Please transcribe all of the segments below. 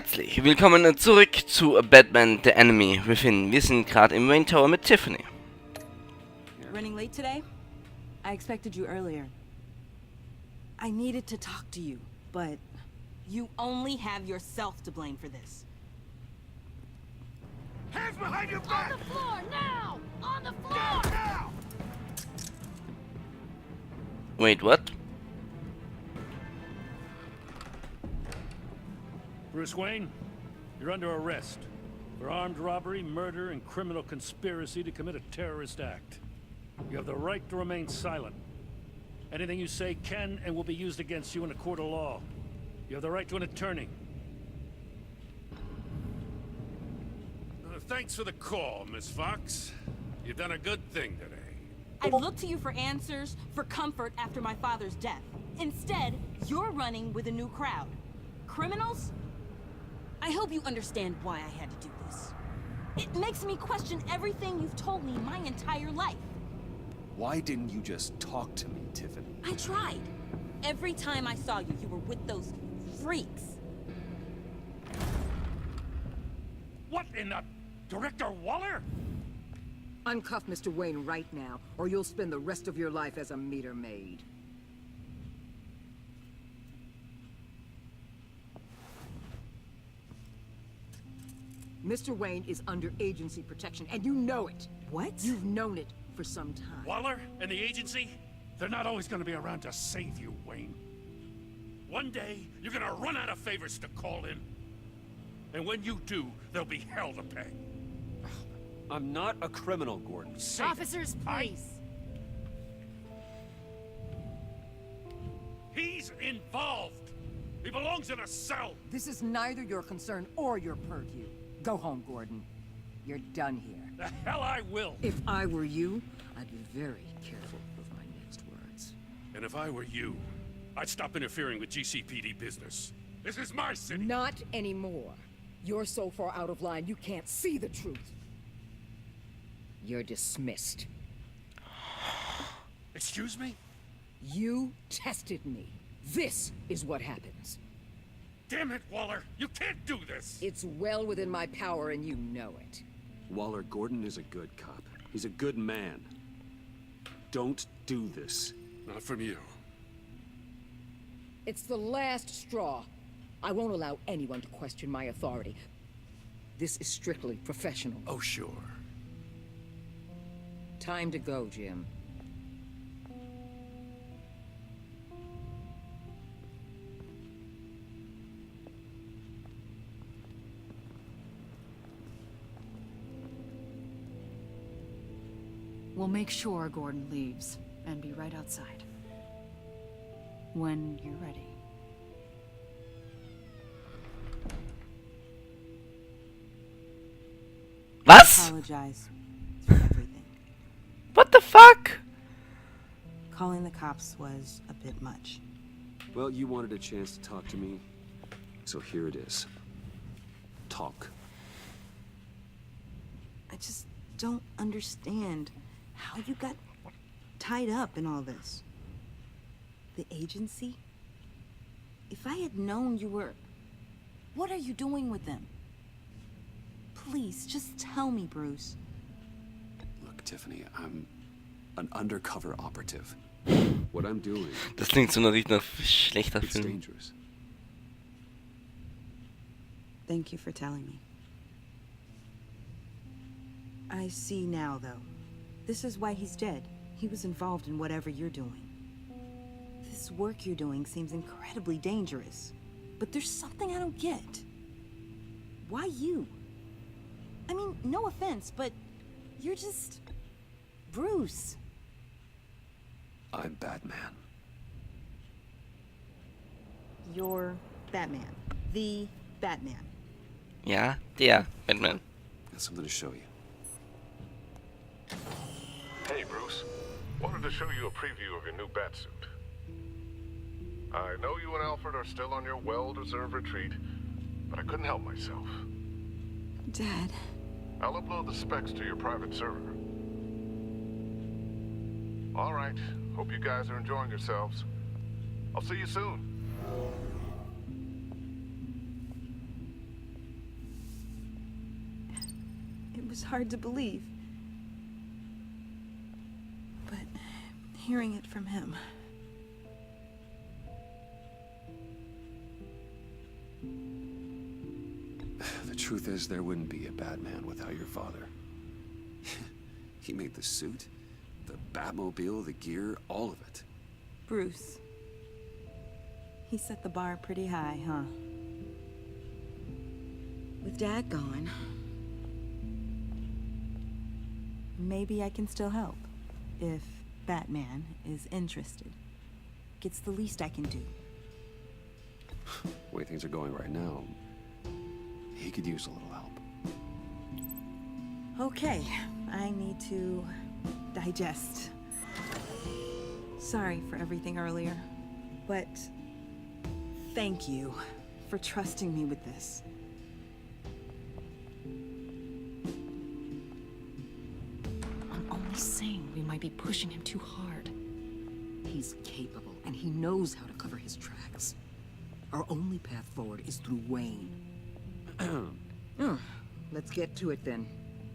Herzlich willkommen zurück zu Batman The Enemy Within. Wir sind gerade im Main Tower mit Tiffany. Running late today? I expected you earlier. I needed to talk to you, but you only have yourself to blame for this. Hands behind your back! On the floor, now! On the floor! Down now! Wait, what? Bruce Wayne, you're under arrest for armed robbery, murder, and criminal conspiracy to commit a terrorist act. You have the right to remain silent. Anything you say can and will be used against you in a court of law. You have the right to an attorney. Thanks for the call, Miss Fox. You've done a good thing today. I looked to you for answers, for comfort after my father's death. Instead, you're running with a new crowd. Criminals? I hope you understand why I had to do this. It makes me question everything you've told me my entire life. Why didn't you just talk to me, Tiffany? I tried. Every time I saw you, you were with those freaks. What in the... Director Waller? Uncuff Mr. Wayne right now, or you'll spend the rest of your life as a meter maid. Mr. Wayne is under agency protection, and you know it. What? You've known it for some time. Waller and the agency? They're not always going to be around to save you, Wayne. One day, you're going to run out of favors to call in. And when you do, there'll be hell to pay. I'm not a criminal, Gordon. Say it. Officers, please. He's involved. He belongs in a cell. This is neither your concern or your purview. Go home, Gordon. You're done here. The hell I will. If I were you, I'd be very careful with my next words. And if I were you, I'd stop interfering with GCPD business. This is my city. Not anymore. You're so far out of line, you can't see the truth. You're dismissed. Excuse me? You tested me. This is what happens. Damn it, Waller! You can't do this! It's well within my power, and you know it. Waller, Gordon is a good cop. He's a good man. Don't do this. Not from you. It's the last straw. I won't allow anyone to question my authority. This is strictly professional. Oh, sure. Time to go, Jim. We'll make sure Gordon leaves, and be right outside. When you're ready. Was? Apologize for everything. What the fuck? Calling the cops was a bit much. Well, you wanted a chance to talk to me, so here it is. Talk. I just don't understand how you got tied up in all this. The agency? If I had known you were... What are you doing with them? Please, just tell me, Bruce. Look, Tiffany, I'm an undercover operative. What I'm doing, Das klingt so richtig nach schlechter it's Film. dangerous. Thank you for telling me. I see now, though. This is why he's dead. He was involved in whatever you're doing. This work you're doing seems incredibly dangerous. But there's something I don't get. Why you? I mean, no offense, but you're just... Bruce. I'm Batman. You're Batman. The Batman. Ja, der Batman. Got something to show you. Hey, Bruce. Wanted to show you a preview of your new batsuit. I know you and Alfred are still on your well-deserved retreat, but I couldn't help myself. Dad. I'll upload the specs to your private server. All right. Hope you guys are enjoying yourselves. I'll see you soon. It was hard to believe. But hearing it from him... The truth is, there wouldn't be a Batman without your father. He made the suit, the Batmobile, the gear, all of it. Bruce. He set the bar pretty high, huh? With Dad gone, Maybe I can still help. If Batman is interested. It's the least I can do. The way things are going right now, he could use a little help. Okay, I need to digest. Sorry for everything earlier, but thank you for trusting me with this. I'm only saying we might be pushing him too hard. he's capable, and he knows how to cover his tracks. Our only path forward is through Wayne. Let's get to it then.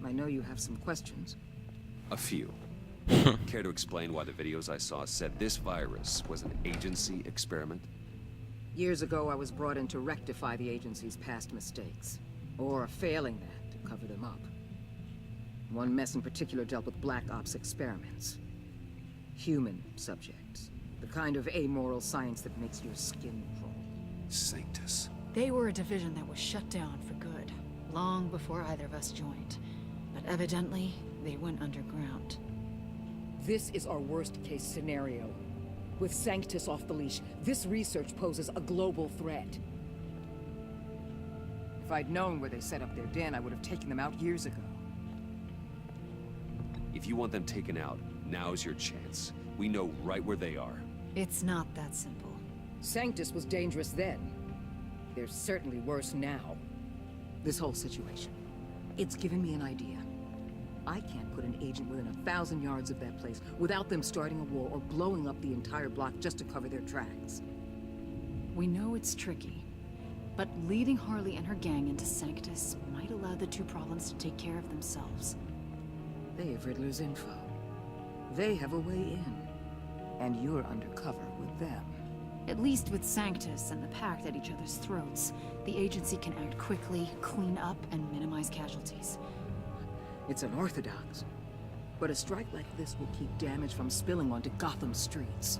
I know you have some questions. A few. Care to explain why the videos I saw said this virus was an agency experiment? Years ago, I was brought in to rectify the agency's past mistakes. Or failing that, to cover them up. One mess in particular dealt with Black Ops experiments. Human subjects. The kind of amoral science that makes your skin crawl. Sanctus. They were a division that was shut down for good, long before either of us joined. But evidently, they went underground. This is our worst-case scenario. With Sanctus off the leash, this research poses a global threat. If I'd known where they set up their den, I would have taken them out years ago. If you want them taken out, now's your chance. We know right where they are. It's not that simple. Sanctus was dangerous then. They're certainly worse now. This whole situation, it's given me an idea. I can't put an agent within 1,000 yards of that place without them starting a war or blowing up the entire block just to cover their tracks. We know it's tricky, but leading Harley and her gang into Sanctus might allow the two problems to take care of themselves. They have Riddler's info. They have a way in. And you're undercover with them. At least with Sanctus and the Pact at each other's throats, the agency can act quickly, clean up, and minimize casualties. It's unorthodox. But a strike like this will keep damage from spilling onto Gotham streets.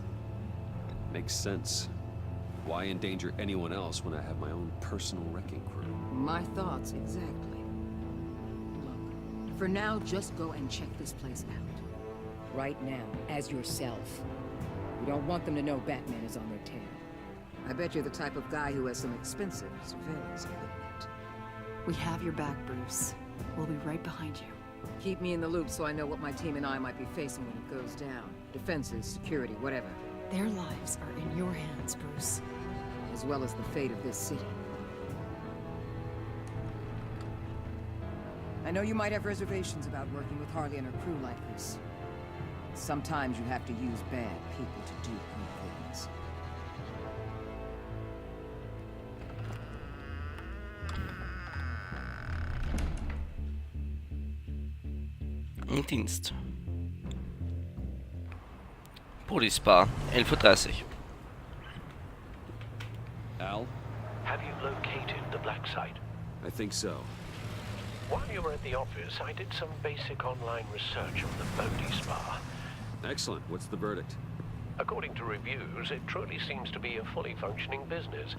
Makes sense. Why endanger anyone else when I have my own personal wrecking crew? My thoughts, exactly. Look, for now, just go and check this place out. Right now, as yourself. We don't want them to know Batman is on their tail. I bet you're the type of guy who has some expensive surveillance equipment. We have your back, Bruce. We'll be right behind you. Keep me in the loop so I know what my team and I might be facing when it goes down. Defenses, security, whatever. Their lives are in your hands, Bruce. As well as the fate of this city. I know you might have reservations about working with Harley and her crew like this. Sometimes you have to use bad people to do good things. Im Dienst. Police Bar, 11:30 Uhr. Al? Have you located the black site? I think so. While you were at the office, I did some basic online research on the Bodhi Spa. Excellent. What's the verdict? According to reviews, it truly seems to be a fully functioning business,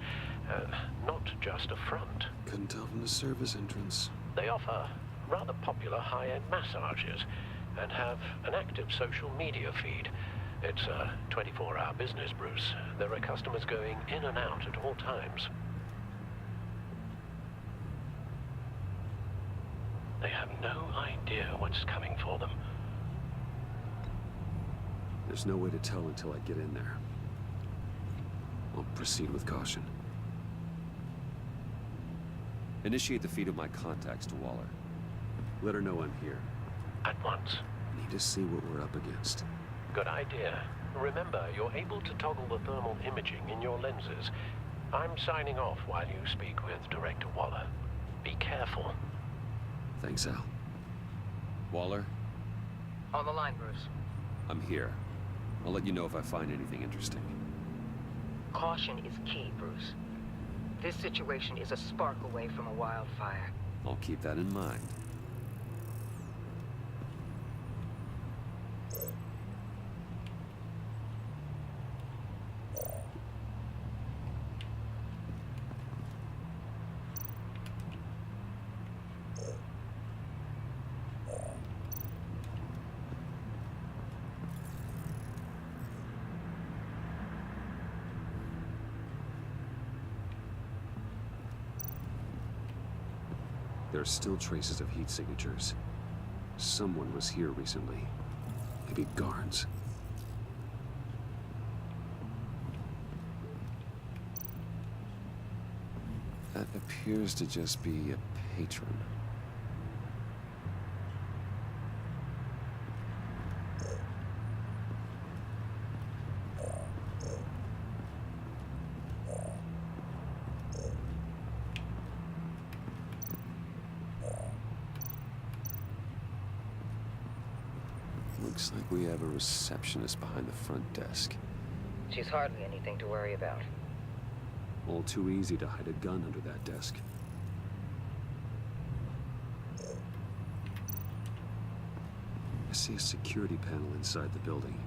not just a front. Couldn't tell from the service entrance. They offer rather popular high-end massages and have an active social media feed. It's a 24-hour business, Bruce. There are customers going in and out at all times. They have no idea what's coming for them. There's no way to tell until I get in there. I'll proceed with caution. Initiate the feed of my contacts to Waller. Let her know I'm here. At once. Need to see what we're up against. Good idea. Remember, you're able to toggle the thermal imaging in your lenses. I'm signing off while you speak with Director Waller. Be careful. Thanks, Al. Waller? On the line, Bruce. I'm here. I'll let you know if I find anything interesting. Caution is key, Bruce. This situation is a spark away from a wildfire. I'll keep that in mind. There are still traces of heat signatures. Someone was here recently. Maybe guards. That appears to just be a patron. Looks like we have a receptionist behind the front desk. She's hardly anything to worry about. All too easy to hide a gun under that desk. I see a security panel inside the building.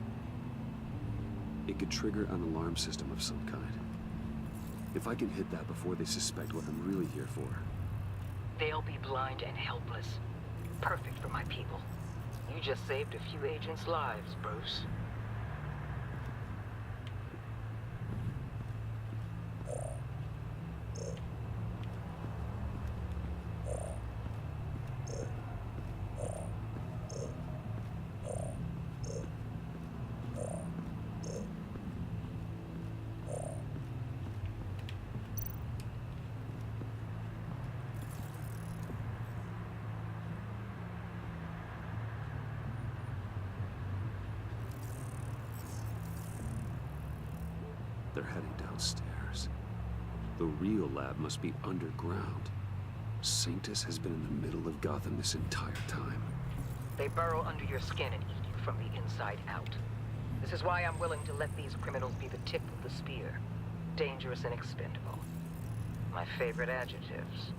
It could trigger an alarm system of some kind. If I can hit that before they suspect what I'm really here for. They'll be blind and helpless. Perfect for my people. You just saved a few agents' lives, Bruce. They're heading downstairs. The real lab must be underground. Sanctus has been in the middle of Gotham this entire time. They burrow under your skin and eat you from the inside out. This is why I'm willing to let these criminals be the tip of the spear. Dangerous and expendable. My favorite adjectives.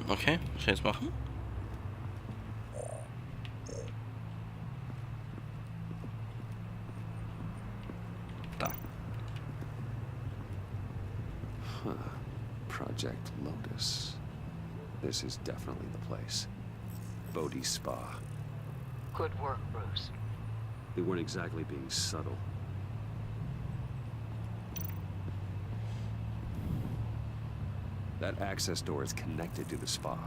Okay, was ich jetzt machen? Da. Huh. Project Lotus. This is definitely the place. Bodhi Spa. Good work, Bruce. They weren't exactly being subtle. That access door is connected to the spa.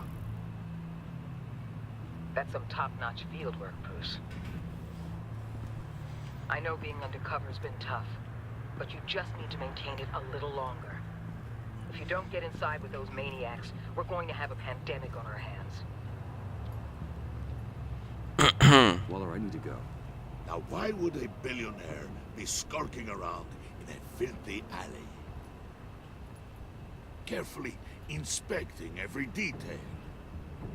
That's some top-notch field work, Bruce. I know being undercover's been tough, but you just need to maintain it a little longer. If you don't get inside with those maniacs, we're going to have a pandemic on our hands. Waller, I need to go. Now why would a billionaire be skulking around in a filthy alley? Carefully inspecting every detail.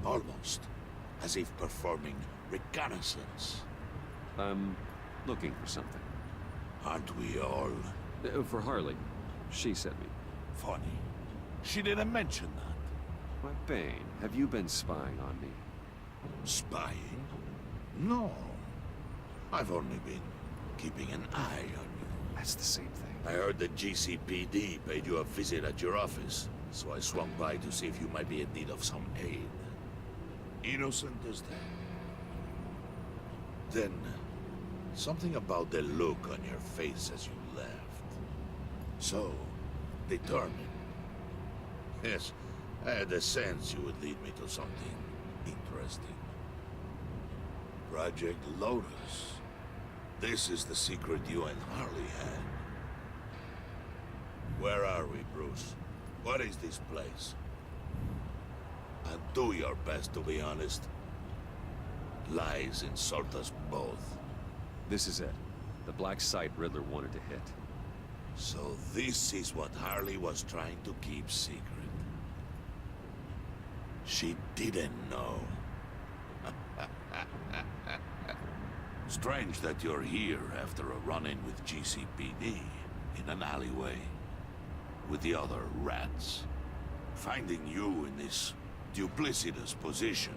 Almost as if performing reconnaissance. I'm looking for something. Aren't we all? For Harley. She sent me. Funny. She didn't mention that. Why, Bane, have you been spying on me? Spying? No. I've only been keeping an eye on you. That's the same thing. I heard the GCPD paid you a visit at your office, so I swung by to see if you might be in need of some aid. Innocent as that. Then, something about the look on your face as you left. So, determined. Yes, I had a sense you would lead me to something interesting. Project Lotus. This is the secret you and Harley had. Where are we, Bruce? What is this place? And do your best to be honest. Lies insult us both. This is it. The black site Riddler wanted to hit. So this is what Harley was trying to keep secret. She didn't know. Strange that you're here after a run-in with GCPD in an alleyway with the other rats. Finding you in this duplicitous position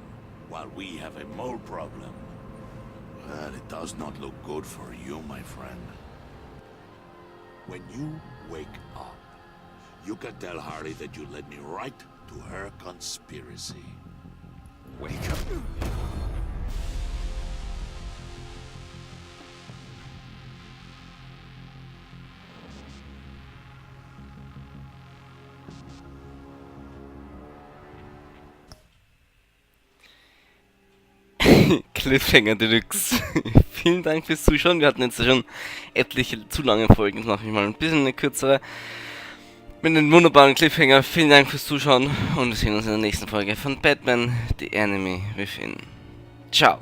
while we have a mole problem. Well, it does not look good for you, my friend. When you wake up, you can tell Harley that you led me right to her conspiracy. Wake up. Cliffhanger Deluxe. Vielen Dank fürs Zuschauen. Wir hatten jetzt schon etliche zu lange Folgen. Jetzt mache ich mal ein bisschen eine kürzere. Mit einem wunderbaren Cliffhanger. Vielen Dank fürs Zuschauen und wir sehen uns in der nächsten Folge von Batman, The Enemy Within. Ciao.